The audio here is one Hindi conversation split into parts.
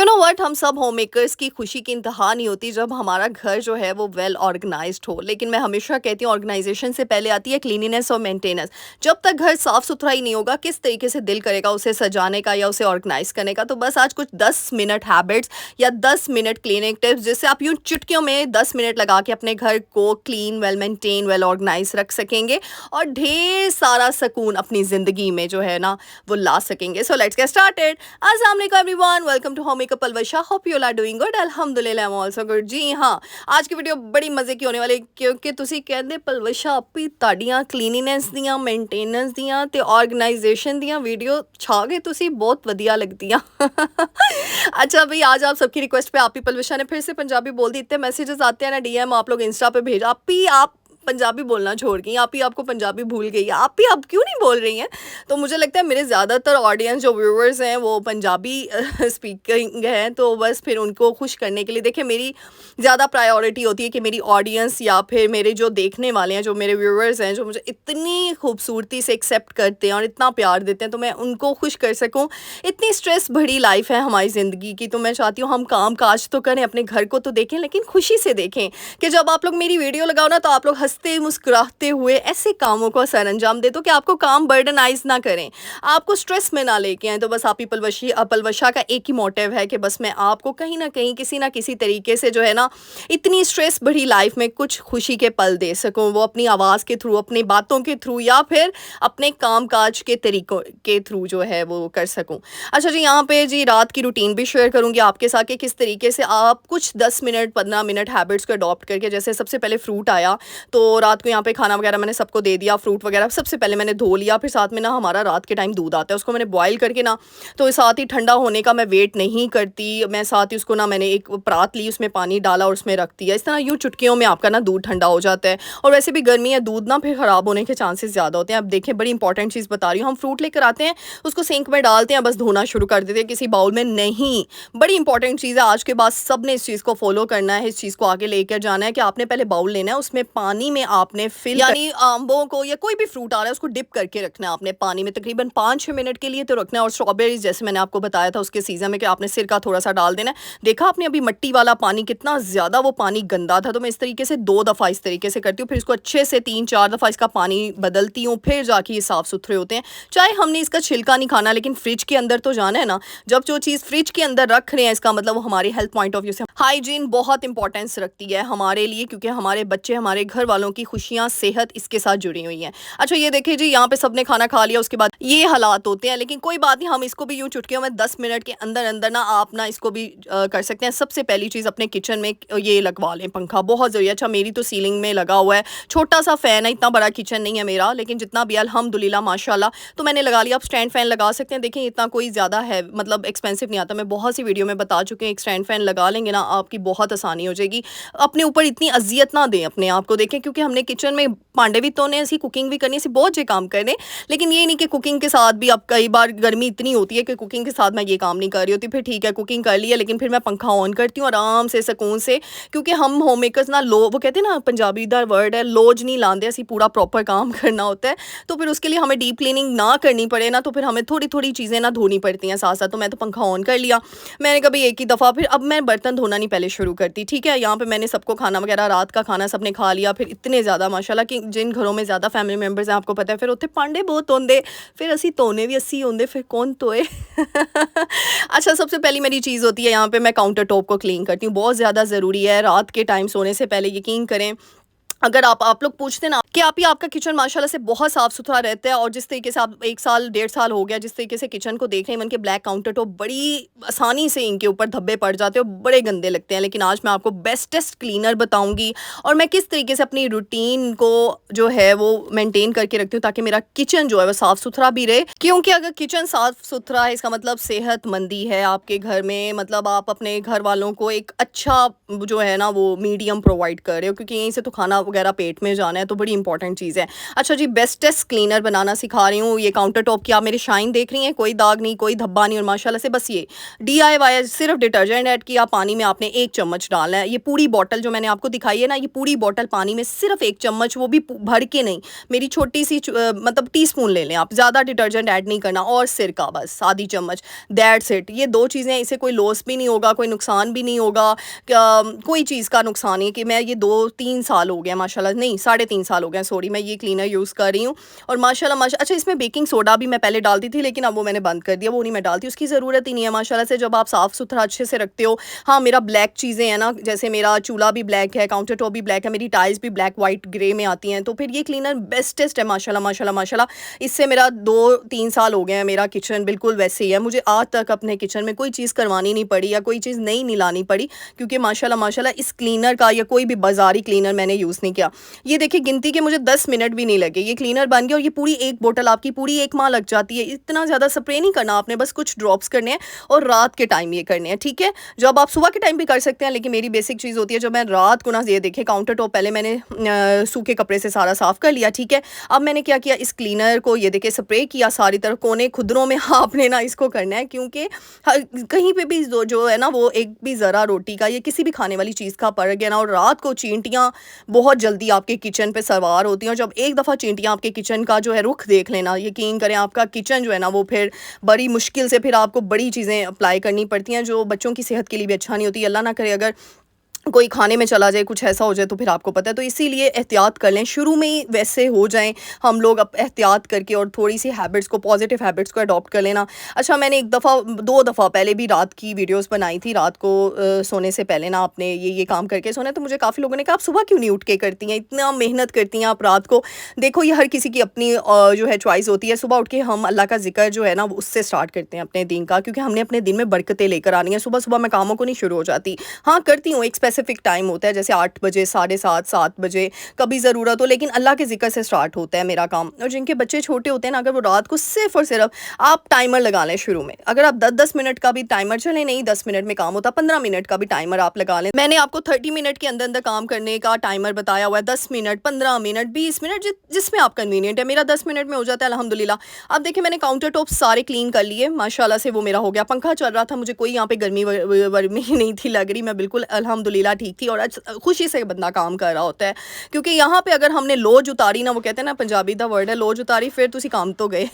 यू नो व्हाट, हम सब होम मेकर्स की खुशी की इंतहा नहीं होती जब हमारा घर जो है वो वेल ऑर्गेनाइज्ड हो। लेकिन मैं हमेशा कहती हूँ ऑर्गेनाइजेशन से पहले आती है क्लीनिनेस और मेंटेनेंस। जब तक घर साफ सुथरा ही नहीं होगा, किस तरीके से दिल करेगा उसे सजाने का या उसे ऑर्गेनाइज करने का। तो बस आज कुछ 10 मिनट हैबिट्स या 10 मिनट क्लीनिंग टिप्स, जिससे आप यूँ चुटकियों में 10 मिनट लगा के अपने घर को clean, well maintain, well organise रख सकेंगे और ढेर सारा सुकून अपनी ज़िंदगी में जो है ना वो ला सकेंगे। So let's get started. अस्सलाम वालेकुम everyone, welcome to home makeup Palwasha. Hope you are doing good. अल्हम्दुलिल्लाह, आई एम आल्सो गुड। जी हाँ, आज की वीडियो बड़ी मज़े की होने वाली, क्योंकि ਤੁਸੀਂ ਕਹਿੰਦੇ ਪਲਵਸ਼ਾ ਆਪੀ ਤੁਹਾਡੀਆਂ ਕਲੀਨਿਨੈਸ ਦੀਆਂ, ਮੇਨਟੇਨੈਂਸ ਦੀਆਂ ਤੇ ਆਰਗੇਨਾਈजेशन ਦੀਆਂ वीडियो छा गए, ਤੁਸੀਂ बहुत वधिया लगदियां। अच्छा भाई, आज आप सबकी रिक्वेस्ट पे आप ही पलवशा ने फिर से पंजाबी बोल दी। इतने मैसेजेस आते हैं ना, डीएम आप लोग इंस्टा पे भेजा, आप पंजाबी बोलना छोड़ गई, आप ही आपको पंजाबी भूल गई है, आप ही आप क्यों नहीं बोल रही हैं। तो मुझे लगता है मेरे ज़्यादातर ऑडियंस जो व्यूअर्स हैं वो पंजाबी स्पीकिंग हैं, तो बस फिर उनको खुश करने के लिए देखिए मेरी ज़्यादा प्रायोरिटी होती है कि मेरी ऑडियंस या फिर मेरे जो देखने वाले हैं, जो मेरे व्यूअर्स हैं, जो मुझे इतनी खूबसूरती से एक्सेप्ट करते हैं और इतना प्यार देते हैं, तो मैं उनको खुश कर सकूँ। इतनी स्ट्रेस भरी लाइफ है हमारी ज़िंदगी की, तो मैं चाहती हूँ हम काम काज तो करें, अपने घर को तो देखें, लेकिन खुशी से देखें कि जब आप लोग मेरी वीडियो लगाओ ना, तो आप लोग हंसते मुस्कुराते हुए ऐसे कामों को सर अंजाम दे दो कि आपको काम बर्डनाइज ना करें, आपको स्ट्रेस में ना लेके आए। तो बस आप ही पलवशा का एक ही मोटिव है कि बस मैं आपको कहीं ना कहीं किसी ना किसी तरीके से जो है ना इतनी स्ट्रेस भरी लाइफ में कुछ खुशी के पल दे सकूं, वो अपनी आवाज़ के थ्रू, अपनी बातों के थ्रू या फिर अपने काम काज के तरीकों के थ्रू जो है वो कर सकूं। अच्छा जी, यहाँ पे जी रात की रूटीन भी शेयर करूंगी आपके साथ कि किस तरीके से आप कुछ 10 मिनट 15 मिनट हैबिट्स को अडॉप्ट करके, जैसे सबसे पहले फ्रूट आया तो रात को यहाँ पे खाना वगैरह मैंने सबको दे दिया, फ्रूट वगैरह सबसे पहले मैंने धो लिया। फिर साथ में ना हमारा रात के टाइम दूध आता है, उसको मैंने बॉईल करके ना, तो साथ ही ठंडा होने का मैं वेट नहीं करती, मैं साथ ही उसको ना मैंने एक परात ली, उसमें पानी डाला और उसमें रख दिया। इस तरह यूँ चुटकियों में आपका ना दूध ठंडा हो जाता है। और वैसे भी गर्मी है, दूध ना फिर ख़राब होने के चांसेस ज़्यादा होते हैं। अब देखें, बड़ी इंपॉर्टेंट चीज़ बता रही हूँ, हम फ्रूट लेकर आते हैं, उसको सिंक में डालते हैं, बस धोना शुरू कर देते हैं, किसी बाउल में नहीं। बड़ी इंपॉर्टेंट चीज़ है, आज के बाद सब ने इस चीज़ को फॉलो करना है, इस चीज़ को आगे लेकर जाना है कि आपने पहले बाउल लेना है, उसमें पानी में आपने फिल, यानी आंबों को या कोई भी फ्रूट आ रहा है उसको डिप करके रखना है आपने पानी में, तकरीबन 5-6 मिनट के लिए तो रखना है। और स्ट्रॉबेरीज जैसे मैंने आपको बताया था उसके सीज़न में कि आपने सिरका थोड़ा सा डाल देना है। देखा आपने अभी मिट्टी वाला पानी कितना ज़्यादा वो पानी गंदा था, तो मैं इस तरीके से 2 दफ़ा इस तरीके से करती हूँ, फिर इसको अच्छे से 3-4 दफ़ा इसका पानी बदलती हूँ, फिर जाके ये साफ़ सुथरे होते हैं। चाहे हमने इसका छिलका नहीं खाना, लेकिन फ्रिज के अंदर तो जाना है ना। जब जो चीज़ फ्रिज के अंदर रख रहे हैं, इसका मतलब वो हमारे हेल्थ पॉइंट ऑफ व्यू से हाइजीन बहुत इंपॉर्टेंस रखती है हमारे लिए, क्योंकि हमारे बच्चे, हमारे घर वालों की खुशियाँ, सेहत इसके साथ जुड़ी हुई हैं। अच्छा ये देखिए जी, यहाँ पे सबने खाना खा लिया, उसके बाद ये हालात होते हैं, लेकिन कोई बात नहीं, हम इसको भी यूँ चुटकियों में 10 मिनट के अंदर अंदर ना आप ना इसको भी कर सकते हैं। सबसे पहली चीज़, अपने किचन में ये लगवा लें पंखा, बहुत ज़रूरी है। अच्छा मेरी तो सीलिंग में लगा हुआ है, छोटा सा फ़ैन है, इतना बड़ा किचन नहीं है मेरा, लेकिन जितना भी अल्हम्दुलिल्लाह माशाल्लाह तो मैंने लगा लिया। आप स्टैंड फ़ैन लगा सकते हैं, देखिए इतना कोई ज़्यादा है, मतलब एक्सपेंसिव नहीं आता। मैं बहुत सी वीडियो में बता चुकी हूँ, एक स्टैंड फ़ैन लगा लेंगे ना आपकी बहुत आसानी हो जाएगी। अपने ऊपर इतनी अजियत ना दें अपने आप को, देखें क्योंकि हमने किचन में भांडे भी धोने, ऐसी कुकिंग भी करनी, ऐसी बहुत से काम करने, लेकिन ये नहीं कि कुकिंग के साथ भी, अब कई बार गर्मी इतनी होती है कि कुकिंग के साथ मैं ये काम नहीं कर रही होती, फिर ठीक है कुकिंग कर ली है, लेकिन फिर मैं पंखा ऑन करती हूँ आराम से सुकून से, क्योंकि हम होम मेकर्स ना वो कहते हैं ना, पंजाबी दा वर्ड है लोज नहीं लाते, ऐसी पूरा प्रॉपर काम करना होता है। तो फिर उसके लिए हमें डीप क्लीनिंग ना करनी पड़े ना, तो फिर हमें थोड़ी थोड़ी चीज़ें ना धोनी पड़ती हैं साथ साथ। तो मैं तो पंखा ऑन कर लिया, मैंने कभी एक ही दफ़ा, फिर अब मैं बर्तन धोना नहीं पहले शुरू करती, ठीक है। यहाँ पर मैंने सबको खाना वगैरह, रात का खाना सबने खा लिया, फिर इतने ज़्यादा माशाल्लाह कि जिन घरों में ज़्यादा फैमिली मेम्बर्स हैं, आपको पता है, फिर उत्थे भांडे बहुत होंगे, फिर असी धोने भी अस्सी होंगे, फिर कौन धोए। अच्छा सबसे पहली मेरी चीज़ होती है, यहाँ पे मैं काउंटर टॉप को क्लीन करती हूँ, बहुत ज़्यादा ज़रूरी है। रात के टाइम सोने से पहले यकीन करें, अगर आप लोग पूछते ना कि आप ही आपका किचन माशाल्लाह से बहुत साफ़ सुथरा रहता है, और जिस तरीके से आप 1 साल 1.5 साल हो गया जिस तरीके से किचन को देख रहे हैं, इनके ब्लैक काउंटर टॉप बड़ी आसानी से इनके ऊपर धब्बे पड़ जाते हैं और बड़े गंदे लगते हैं। लेकिन आज मैं आपको बेस्टेस्ट क्लीनर बताऊंगी, और मैं किस तरीके से अपनी रूटीन को जो है वो मेनटेन करके रखती हूँ ताकि मेरा किचन जो है वो साफ़ सुथरा भी रहे। क्योंकि अगर किचन साफ़ सुथरा है, इसका मतलब सेहतमंदी है आपके घर में, मतलब आप अपने घर वालों को एक अच्छा जो है ना वो मीडियम प्रोवाइड कर रहे हो, क्योंकि यहीं से तो खाना वगैरह पेट में जाना है तो बड़ी इंपॉर्टेंट चीज़ है। अच्छा जी, बेस्टेस्ट क्लीनर बनाना सिखा रही हूँ। ये काउंटर टॉप की आप मेरी शाइन देख रही हैं, कोई दाग नहीं, कोई धब्बा नहीं, और माशाल्लाह से बस ये DIY सिर्फ डिटर्जेंट ऐड किया, पानी में आपने 1 चम्मच डालना है। ये पूरी बॉटल जो मैंने आपको दिखाई है ना, ये पूरी बॉटल पानी में सिर्फ 1 चम्मच, वो भी भर के नहीं, मेरी छोटी सी मतलब टीस्पून ले लें आप, ज़्यादा डिटर्जेंट ऐड नहीं करना, और सिरका बस आधी चम्मच, दैट्स इट। ये 2 चीज़ें, इससे कोई लॉस भी नहीं होगा, कोई नुकसान भी नहीं होगा, कोई चीज़ का नुकसान नहीं है। कि मैं ये 2-3 साल हो गया माशाल्लाह, नहीं 3.5 साल हो गए सॉरी, मैं ये क्लीनर यूज़ कर रही हूँ और माशाल्लाह अच्छा, इसमें बेकिंग सोडा भी मैं पहले डालती थी लेकिन अब वो मैंने बंद कर दिया, वो नहीं मैं डालती, उसकी ज़रूरत ही नहीं है माशाल्लाह से। जब आप साफ़ सुथरा अच्छे से रखते हो, हाँ मेरा ब्लैक चीज़ें हैं ना, जैसे मेरा चूल्हा भी ब्लैक है, काउंटर टॉप भी ब्लैक है, मेरी टाइल्स भी ब्लैक वाइट ग्रे में आती हैं, तो फिर ये क्लीनर बेस्टेस्ट है माशाल्लाह माशाल्लाह माशाल्लाह। इससे मेरा 2-3 साल हो गए हैं, मेरा किचन बिल्कुल वैसे ही है, मुझे आज तक अपने किचन में कोई चीज़ करवानी नहीं पड़ी या कोई चीज़ नई नहीं लानी पड़ी, क्योंकि माशाल्लाह माशाल्लाह इस क्लीनर का या कोई भी बाज़ारी क्लीनर मैंने यूज़ नहीं किया। ये देखिए गिनती के मुझे 10 मिनट भी नहीं लगे, ये क्लीनर बन गया और ये पूरी एक बोतल आपकी पूरी 1 माह लग जाती है। इतना ज़्यादा स्प्रे नहीं करना आपने, बस कुछ ड्रॉप्स करने हैं और रात के टाइम ये करने हैं, ठीक है? जब आप सुबह के टाइम भी कर सकते हैं, लेकिन मेरी बेसिक चीज़ होती है जब मैं रात को ना, ये देखिए काउंटर टॉप पहले मैंने सूखे कपड़े से सारा साफ़ कर लिया, ठीक है? अब मैंने क्या किया, इस क्लीनर को ये देखिए स्प्रे किया सारी तरफ, कोने खुदरों में आपने ना इसको करना है, क्योंकि कहीं पे भी जो है ना, वो एक भी ज़रा रोटी का या किसी भी खाने वाली चीज़ का पड़ गया ना, और रात को चींटियाँ बहुत जल्दी आपके किचन पे सवार होती हैं, और जब एक दफ़ा चींटियाँ आपके किचन का जो है रुख देख लेना, यकीन करें आपका किचन जो है ना, वो फिर बड़ी मुश्किल से फिर आपको बड़ी चीज़ें अप्लाई करनी पड़ती हैं, जो बच्चों की सेहत के लिए भी अच्छा नहीं होती। अल्लाह ना करे अगर कोई खाने में चला जाए, कुछ ऐसा हो जाए तो फिर आपको पता है, तो इसीलिए एहतियात कर लें, शुरू में ही वैसे हो जाएं हम लोग, अब एहतियात करके और थोड़ी सी हैबिट्स को, पॉजिटिव हैबिट्स को अडॉप्ट कर लेना। अच्छा, मैंने 2 दफ़ा पहले भी रात की वीडियोस बनाई थी, रात को सोने से पहले ना आपने ये काम करके सोना, तो मुझे काफ़ी लोगों ने कहा आप सुबह क्यों नहीं उठ के करती हैं, इतना मेहनत करती हैं आप रात को। देखो ये हर किसी की अपनी जो है चॉइस होती है। सुबह उठ के हम अल्लाह का जिक्र जो है ना, उससे स्टार्ट करते हैं अपने दिन का, क्योंकि हमने अपने दिन में बरकतें लेकर आनी है। सुबह सुबह मैं कामों को नहीं शुरू हो जाती, हाँ करती हूँ, एक स्पेसिफिक टाइम होता है, जैसे 8 बजे, 7:30, 7 बजे कभी ज़रूरत हो, लेकिन अल्लाह के ज़िक्र से स्टार्ट होता है मेरा काम। और जिनके बच्चे छोटे होते हैं ना, अगर वो रात को सिर्फ़ और सिर्फ आप टाइमर लगा लें शुरू में, अगर आप 10-10 मिनट का भी टाइमर, चले नहीं 10 मिनट में काम होता, 15 मिनट का भी टाइमर आप लगा लें। मैंने आपको 30 मिनट के अंदर अंदर काम करने का टाइमर बताया हुआ है, 10 मिनट, 15 मिनट, 20 मिनट, जिसमें आप कन्वीनियंट है। मेरा 10 मिनट में हो जाता है अल्हम्दुलिल्लाह। अब देखिए मैंने काउंटर टॉप सारे क्लीन कर लिए माशाल्लाह से, वो मेरा हो गया। पंखा चल रहा था, मुझे कोई यहाँ पे गर्मी वर्मी नहीं थी लग रही, मैं बिल्कुल अल्हम्दुलिल्लाह ठीक थी, और आज खुशी से बंदा काम कर रहा होता है, क्योंकि यहाँ पे अगर हमने लोज उतारी ना, वो कहते हैं ना पंजाबी दा वर्ड है लोज उतारी, फिर तुसी काम तो गए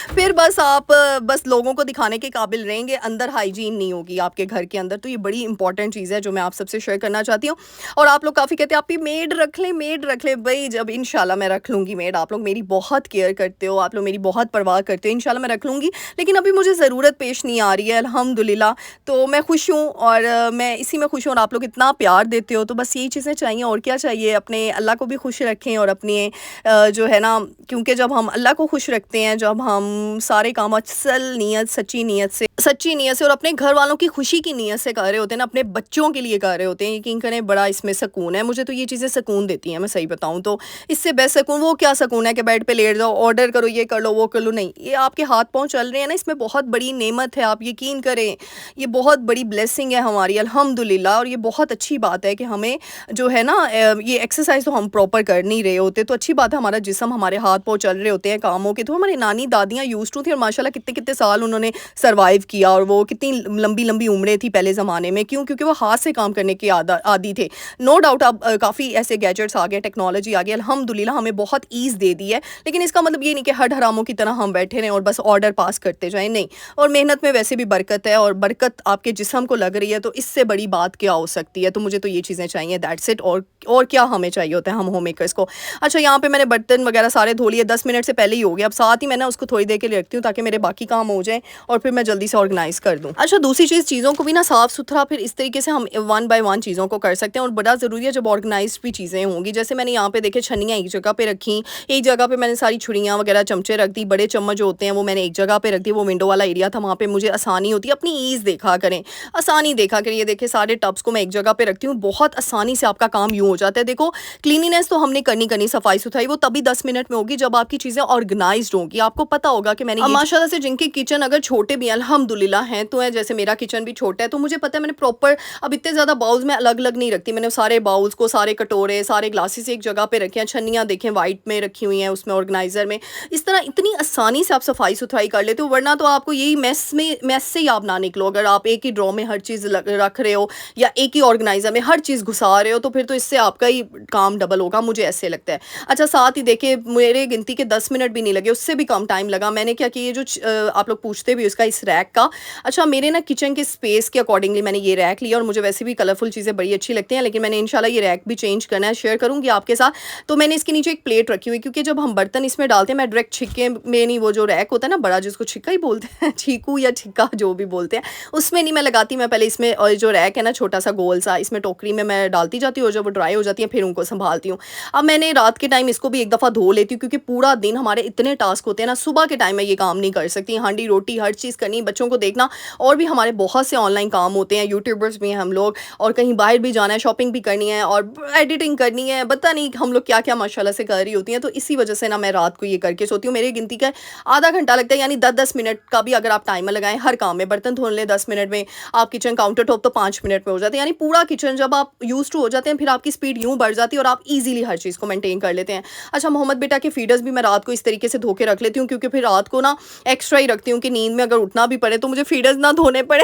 फिर बस आप बस लोगों को दिखाने के काबिल रहेंगे, अंदर हाइजीन नहीं होगी आपके घर के अंदर। तो ये बड़ी इंपॉर्टेंट चीज़ है जो मैं आप सबसे शेयर करना चाहती हूँ। और आप लोग काफ़ी कहते हैं आप भी मेड रख लें, मेड रख लें, भाई जब इंशाल्लाह मैं रख लूँगी मेड। आप लोग मेरी बहुत केयर करते हो, आप लोग मेरी बहुत परवाह करते हो, इंशाल्लाह मैं रख लूँगी, लेकिन अभी मुझे ज़रूरत पेश नहीं आ रही है अल्हम्दुलिल्लाह। तो मैं खुश हूँ और मैं इसी में खुश हूँ, और आप लोग इतना प्यार देते हो, तो बस यही चीज़ें चाहिए, और क्या चाहिए। अपने अल्लाह को भी खुश रखें और अपने जो है ना, क्योंकि जब हम अल्लाह को खुश रखते हैं, जब हम सारे काम असल नीयत, सच्ची नीयत से और अपने घर वालों की खुशी की नीयत से कर रहे होते हैं ना, अपने बच्चों के लिए कर रहे होते हैं, यकीन करें बड़ा इसमें सुकून है। मुझे तो ये चीज़ें सुकून देती हैं, मैं सही बताऊँ तो। इससे बेस्ट सुकून वो क्या सुकून है कि बेड पे लेट जाओ, ऑर्डर करो, ये कर लो, वो कर लो, नहीं, ये आपके हाथ पाँव चल रहे हैं ना, इसमें बहुत बड़ी नेमत है, आप यकीन करें, ये बहुत बड़ी ब्लेसिंग है हमारी अल्हम्दुलिल्लाह। और ये बहुत अच्छी बात है कि हमें जो है ना, ये एक्सरसाइज तो हम प्रॉपर कर नहीं रहे होते, तो अच्छी बात है, हमारा जिस्म, हमारे हाथ पाँव चल रहे होते हैं कामों के। तो हमारी नानी दादियाँ यूज टू थी, और माशाल्लाह कितने कितने साल उन्होंने सर्वाइव किया, और वो कितनी लंबी लंबी उम्रें थी पहले ज़माने में। क्यों? क्योंकि वो हाथ से काम करने के आदी थे। नो डाउट अब काफ़ी ऐसे गैजेट्स आ गए, टेक्नोलॉजी आ गई, अल्हम्दुलिल्लाह हमें बहुत ईज़ दे दी है, लेकिन इसका मतलब ये नहीं कि हर हरामों की तरह हम बैठे रहें और बस ऑर्डर पास करते जाएं, नहीं। और मेहनत में वैसे भी बरकत है, और बरकत आपके जिस्म को लग रही है, तो इससे बड़ी बात क्या हो सकती है। तो मुझे तो ये चीज़ें चाहिए, दैट्स इट। और क्या हमें चाहिए होता है हम होम मेकर्स को। अच्छा, यहाँ पे मैंने बर्तन वगैरह सारे धो लिए, 10 मिनट से पहले ही हो गया। अब साथ ही मैंने उसको थोड़ी देर के लिए रखती हूँ ताकि मेरे बाकी काम हो जाए और फिर मैं जल्दी से ऑर्गेनाइज कर दूँ। अच्छा, दूसरी चीज़, चीज़ों को भी ना साफ़ सुथरा फिर इस तरीके से हम 1 बाय 1 चीज़ों को कर सकते हैं, और बड़ा ज़रूरी है जब ऑर्गेनाइज भी चीज़ें होंगी। जैसे मैंने यहाँ पे देखे छन्नियाँ एक जगह पे रखी, एक जगह पे मैंने सारी छुरियाँ वगैरह, चमचे रख दी, बड़े चम्मच जो होते हैं वो मैंने एक जगह पे रख दी। वो विंडो वाला एरिया था, वहाँ पे मुझे आसानी होती है। अपनी ईज़ देखा करें, आसानी देखा करें। ये देखे सारे टब्स को मैं एक जगह पे रखती हूँ, बहुत आसानी से आपका काम यूँ हो जाता है। देखो क्लीनिनेस तो हमने करनी सफाई-सुथराई वो तभी 10 मिनट में होगी जब आपकी चीज़ें ऑर्गनाइज़्ड होंगी। आपको पता होगा कि मैंने ये माशाल्लाह से जिनके किचन अगर छोटे भी हैं अल्हम्दुलिल्लाह हैं, तो है जैसे मेरा किचन भी छोटा है, तो मुझे पता है मैंने प्रॉपर अब इतने ज़्यादा बाउल्स मैं अलग-अलग नहीं रखती। मैंने सारे बाउल्स को, सारे कटोरे, सारे ग्लासेस एक जगह पे रखे हैं। छन्नियाँ देखें व्हाइट में रखी हुई हैं उसमें ऑर्गनाइज़र में। इस तरह इतनी आसानी से आप सफाई-सुथराई कर लेते हो, वरना तो आपको यही मेस से ही आप ना निकलो। अगर आप एक ही ड्रॉ में हर चीज़ रख रहे हो या एक ही ऑर्गनाइज़र में हर चीज़ घुसा रहे हो, तो फिर तो इससे आपका ही काम डबल होगा, मुझे ऐसे लगता है। अच्छा, साथ ही देखिए मेरे गिनती के 10 मिनट भी नहीं लगे, उससे भी कम टाइम लगा। मैंने क्या किया, ये जो आप लोग पूछते भी हो इसका, इस रैक का, अच्छा मेरे ना किचन के स्पेस के अकॉर्डिंगली मैंने ये रैक लिया, और मुझे वैसे भी कलरफुल चीज़ें बड़ी अच्छी लगती हैं, लेकिन मैंने इंशाल्लाह ये रैक भी चेंज करना है, शेयर करूँगी आपके साथ। तो मैंने इसके नीचे एक प्लेट रखी हुई, क्योंकि जब हम बर्तन इसमें डालते हैं, मैं डायरेक्ट छिक्के में नहीं, वो जो रैक होता है ना बड़ा, जिसको छिक्का ही बोलते हैं चीकू या छिक्का जो भी बोलते हैं, उसमें नहीं मैं लगाती। मैं पहले इसमें, और जो रैक है ना छोटा सा गोल सा, इसमें टोकरी में मैं डालती जाती हूँ, और जब वो ड्राई हो जाती है फिर उनको संभालती हूँ। अब मैंने रात के टाइम इसको भी एक दफ़ा धो लेती हूँ, क्योंकि पूरा दिन हमारे इतने टास्क होते हैं ना, सुबह के टाइम में ये काम नहीं कर सकती। हांडी रोटी हर चीज़ करनी, बच्चों को देखना, और भी हमारे बहुत से ऑनलाइन काम होते हैं, यूट्यूबर्स भी हैं हम लोग, और कहीं बाहर भी जाना है, शॉपिंग भी करनी है, और एडिटिंग करनी है, पता नहीं हम लोग क्या क्या माशाल्लाह से कर रही होती हैं। तो इसी वजह से ना मैं रात को ये करके सोती हूँ। मेरी गिनती का आधा घंटा लगता है, यानी 10-10 मिनट का भी अगर आप टाइमर लगाएं हर काम में, बर्तन धोने लें 10 मिनट में, आप किचन काउंटर टॉप तो 5 मिनट में हो जाते हैं। यानी पूरा किचन जब आप यूज टू हो जाते हैं, फिर आपकी स्पीड यूँ बढ़ जाती है और आप ईजिली हर चीज़ को मेंटेन कर लेते हैं। अच्छा, मोहम्मद बेटा के फीडर्स भी मैं रात को इस तरीके से धो के रख लेती हूँ, क्योंकि फिर रात को ना एक्स्ट्रा ही रखती हूँ कि नींद में अगर उठना भी पड़े तो मुझे फीडर्स ना धोने पड़े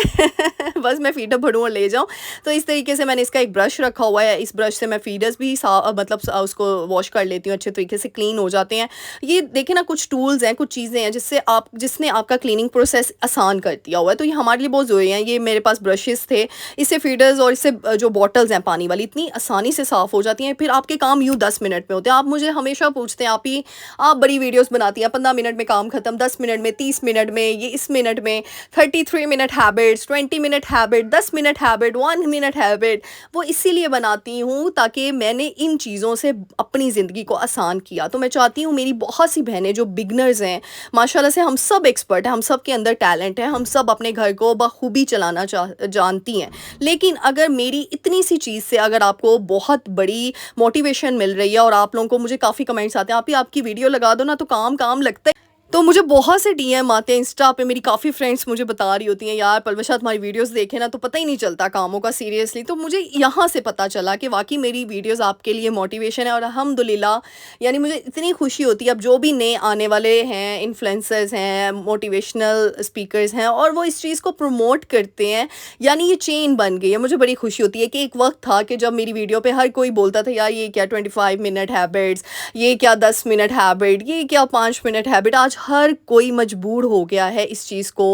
बस मैं फीडर भरूँ और ले जाऊँ। तो इस तरीके से मैंने इसका एक ब्रश रखा हुआ है, इस ब्रश से मैं फीडर्स भी मतलब उसको वॉश कर लेती हूँ, अच्छे तरीके से क्लीन हो जाते हैं। ये देखें ना, कुछ टूल्स हैं, कुछ चीज़ें हैं जिसने आपका क्लीनिंग प्रोसेस आसान कर दिया हुआ है, तो ये हमारे लिए बहुत ज़रूरी है। ये मेरे पास ब्रशेस थे, इससे फीडर्स और इससे जो बॉटल्स हैं पानी वाली इतनी आसानी से साफ़ हो जाती हैं, फिर आपके काम यूँ 10 मिनट में होते हैं। आप मुझे हमेशा पूछते हैं आप बड़ी वीडियोस बनाती हैं, 15 मिनट में काम खत्म, 10 मिनट में, 30 मिनट में, ये इस मिनट में 33 minute habits, 20 minute habit, 10 minute habit, 1 minute habit. वो इसीलिए बनाती हूँ ताकि मैंने इन चीज़ों से अपनी ज़िंदगी को आसान किया। तो मैं चाहती हूँ मेरी बहुत सी बहनें जो बिगनर्स हैं, माशाल्लाह से हम सब एक्सपर्ट हैं, हम सब के अंदर टैलेंट है, हम सब अपने घर को बखूबी चलाना जानती हैं, लेकिन अगर मेरी इतनी सी चीज़ से अगर आपको बहुत बड़ी मोटिवेशन मिल रही है, और आप लोगों को, मुझे काफ़ी कमेंट्स आते हैं, आप ही आपकी वीडियो लगा दो ना तो काम लगता है। तो मुझे बहुत से डीएम आते हैं इंस्टा पे, मेरी काफ़ी फ्रेंड्स मुझे बता रही होती हैं, यार पलवशा तुम्हारी वीडियोस देखें ना तो पता ही नहीं चलता कामों का, सीरियसली। तो मुझे यहाँ से पता चला कि वाकई मेरी वीडियोस आपके लिए मोटिवेशन है, और अल्हम्दुलिल्लाह यानी मुझे इतनी खुशी होती है। अब जो भी नए आने वाले हैं, इन्फ्लुएंसर्स हैं, मोटिवेशनल स्पीकर्स हैं, और वो इस चीज़ को प्रमोट करते हैं, यानी ये चेन बन गई है। मुझे बड़ी खुशी होती है कि एक वक्त था कि जब मेरी वीडियो पर हर कोई बोलता था, यार ये क्या 25 मिनट हैबिट्स, ये क्या 10 मिनट हैबिट, ये क्या 5 मिनट हैबिट। आज हर कोई मजबूर हो गया है इस चीज़ को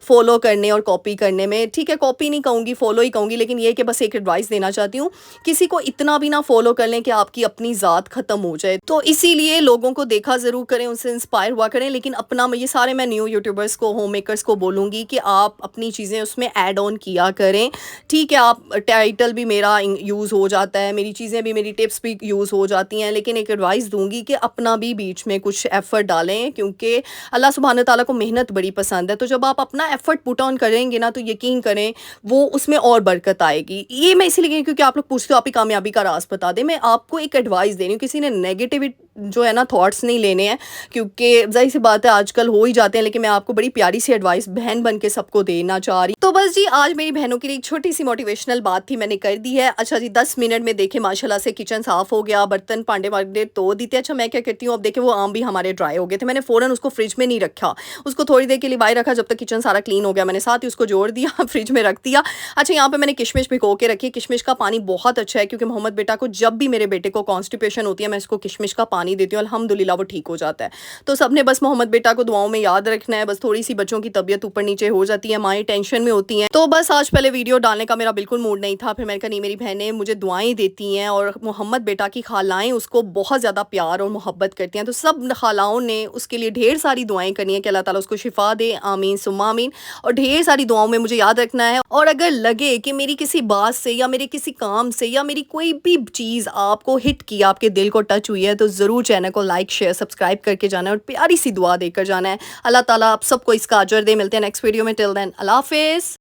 फॉलो करने और कॉपी करने में। ठीक है, कॉपी नहीं कहूँगी, फॉलो ही कहूँगी, लेकिन ये कि बस एक एडवाइस देना चाहती हूँ, किसी को इतना भी ना फॉलो कर लें कि आपकी अपनी ज़ात ख़त्म हो जाए। तो इसीलिए लोगों को देखा ज़रूर करें, उनसे इंस्पायर हुआ करें, लेकिन अपना, ये सारे मैं न्यू यूट्यूबर्स को, होम मेकर्स को बोलूँगी कि आप अपनी चीज़ें उसमें ऐड ऑन किया करें। ठीक है, आप टाइटल भी मेरा यूज़ हो जाता है, मेरी चीज़ें भी, मेरी टिप्स भी यूज़ हो जाती हैं, लेकिन एक एडवाइस दूँगी कि अपना भी बीच में कुछ एफ़र्ट डालें, क्योंकि अल्लाह सुब्हान ताला को मेहनत बड़ी पसंद है। तो जब आप अपना एफ़र्ट पुट ऑन करेंगे ना, तो यकीन करें वो उसमें और बरकत आएगी। ये मैं इसीलिए, क्योंकि आप लोग पूछते हो आप ही कामयाबी का राज बता दें, मैं आपको एक एडवाइस दे रही हूँ। किसी ने नेगेटिव जो है ना थॉट्स नहीं लेने हैं, क्योंकि ज़ाहिर सी बात है आजकल हो ही जाते हैं, लेकिन मैं आपको बड़ी प्यारी सी एडवाइस बहन बन के सबको देना चाह रही। तो बस जी, आज मेरी बहनों के लिए एक छोटी सी मोटिवेशनल बात थी, मैंने कर दी है। अच्छा जी, 10 मिनट में देखे माशाल्लाह से किचन साफ़ हो गया, बर्तन पांडे वांडे धो दिए। अच्छा, मैं क्या करती हूँ, अब देखे वो आम भी हमारे ड्राई हो गए थे, मैंने फ़ौरन उसको फ्रिज में नहीं रखा, उसको थोड़ी देर के लिए बाहर रखा, जब तक किचन सारा क्लीन हो गया मैंने साथ ही उसको जोड़ दिया फ्रिज में रख दिया। अच्छा, यहाँ पे मैंने किशमिश भिगो के रखी। किशमिश का पानी बहुत अच्छा है, क्योंकि मोहम्मद बेटा को, जब भी मेरे बेटे को कॉन्स्टिपेशन होती है, मैं इसको किशमिश का पानी देती हूँ, अल्हम्दुलिल्लाह वो ठीक हो जाता है। तो सबने बस मोहम्मद बेटा को दुआओं में याद रखना है। बस थोड़ी सी बच्चों की तबीयत ऊपर नीचे हो जाती है, माएँ टेंशन में होती हैं। तो बस आज पहले वीडियो डालने का मेरा बिल्कुल मूड नहीं था, फिर मैंने कहा नहीं, मेरी बहनें मुझे दुआएं देती हैं, और मोहम्मद बेटा की खालाएं उसको बहुत ज़्यादा प्यार और मोहब्बत करती हैं, तो सब खालाओं ने उसके लिए ढेर सारी दुआएं करनी है कि अल्लाह ताला उसको शिफा दे, आमीन सुम्मा आमीन। और ढेर सारी दुआओं में मुझे याद रखना है। और अगर लगे कि मेरी किसी बात से, या मेरे किसी काम से, या मेरी कोई भी चीज़ आपको हिट की, आपके दिल को टच हुई है, तो ज़रूर चैनल को लाइक शेयर सब्सक्राइब करके जाना है, और प्यारी सी दुआ देकर जाना है। अल्लाह ताला आप सबको इसका अजर दे। मिलते हैं नेक्स्ट वीडियो में, टिल देन अल्लाह हाफिज़।